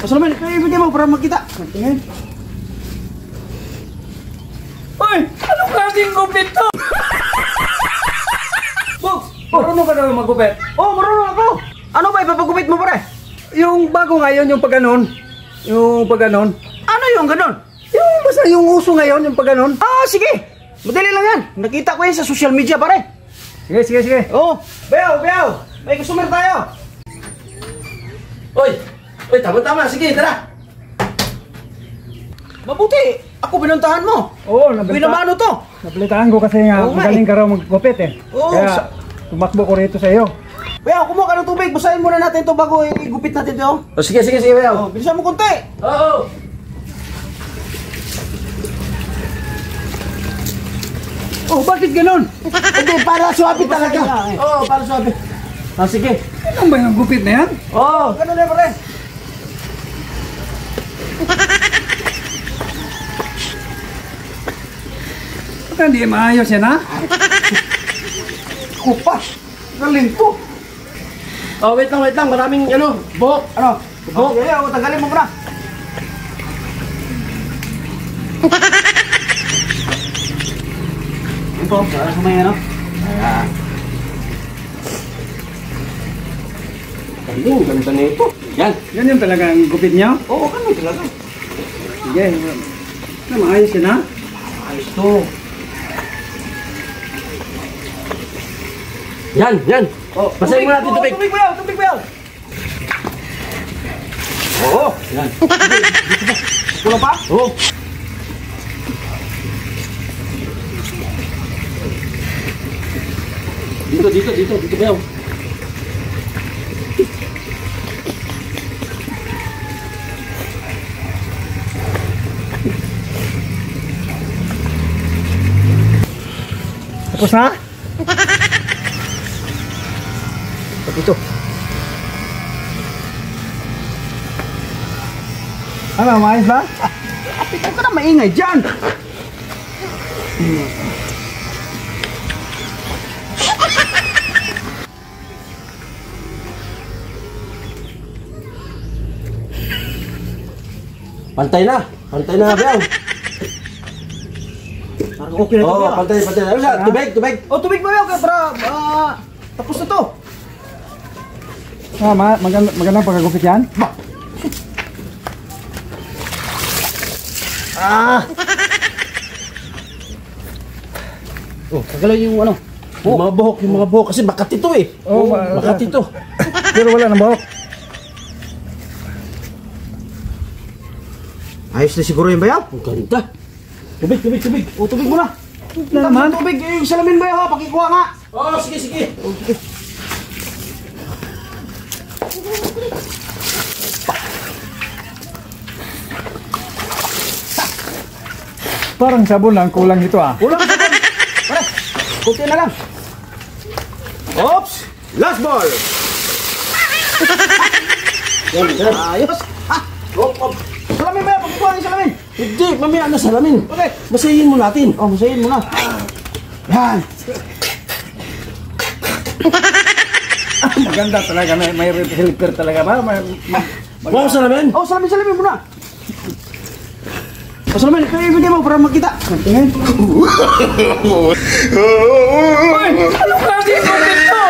Pasalamin, ibigay mo para makita. Tingin. Uy! Anong klaseng gupit to? Box! Marunong ka na magupit? Oh, marunong ako. Ano ba ipapagupit mo, pare? Yung bago ngayon, yung pag-ganon. Yung pag-ganon. Ano yung ganon? Yung basta yung uso ngayon, yung pag-ganon. Ah, sige. Madali lang yan. Nakita ko yan sa social media, pare. Sige, sige, sige. Oh, Beo. May customer tayo. Uy, tama-tama. Sige, tara. Mabuti. Ako binuntahan mo. Oo, Binamano to. nabalitaan ko kasi nga, Oo nga magaling ka raw maggupit eh. Oo, Kaya, tumakbo ko rito sa iyo. Beo, kumuha ka ng tubig. Basahin muna natin to bago igupit natin to. O, sige, Beo. Oh, bilisan mo konti. Oo. Oh, bakit ganon? Hindi, para suwabe talaga. Oo, para suwabe. Ah, sige. Ano ba yung gupit na yan? Oo, ganun na, pare. Baka hindi maayos yan ha? Kupas. Galing ko. Oh, wait lang. Maraming, buhok. Ano? Buhok. Sige, tagalin mo muna. Ito, para sa may ano? Ayan. Galing, ganda na ito. Yan. Ganyan talaga ang gupit niya? Oo, ganun talaga. Sige. Ano, maayos yan ha? Ayos to. Yan. Oh, Basahin mo natin tubig. Tubig, Beo. Oo. Yan. Kulang pa? Oo. Dito, Beo. Tapos na? Ito. Ano, maayos ba? Ikaw ka na maingay dyan. Pantay na, Beo. Parang okay na ito, Oo, Beo. pantay. Ano siya? Tubig. Oh, tubig mo, Beo. Para, tapos na to. Ah, magandang pagkagupit yan? Oh, tagalan yung ano. Yung mga buhok. Kasi bakat ito eh. Oo, Bakat ito. Pero wala nang buhok. Ayos na siguro yun, Beo. Ang ganda. Tubig. O, tubig mo na. Wala naman. Tubig, yung salamin, Beo, ha. Pakikuha nga. Oo, sige. Parang sabon lang, kulang ito ah. Kulang sa doon. Pare, kunti na lang. Oops! Last ball! Yan. Ayos. Op. Salamin, Beo. Pakikuha yung salamin. Hindi, mamaya na salamin. Okay. Basahin mo natin. Oh, masahin mo na. Yan. Maganda talaga, may helper talaga ba? Wow, salamin. Oh, salamin mo na. Oh, salamin, ibigay mo para makita. Tingin. Uy! Anong klaseng gupit to?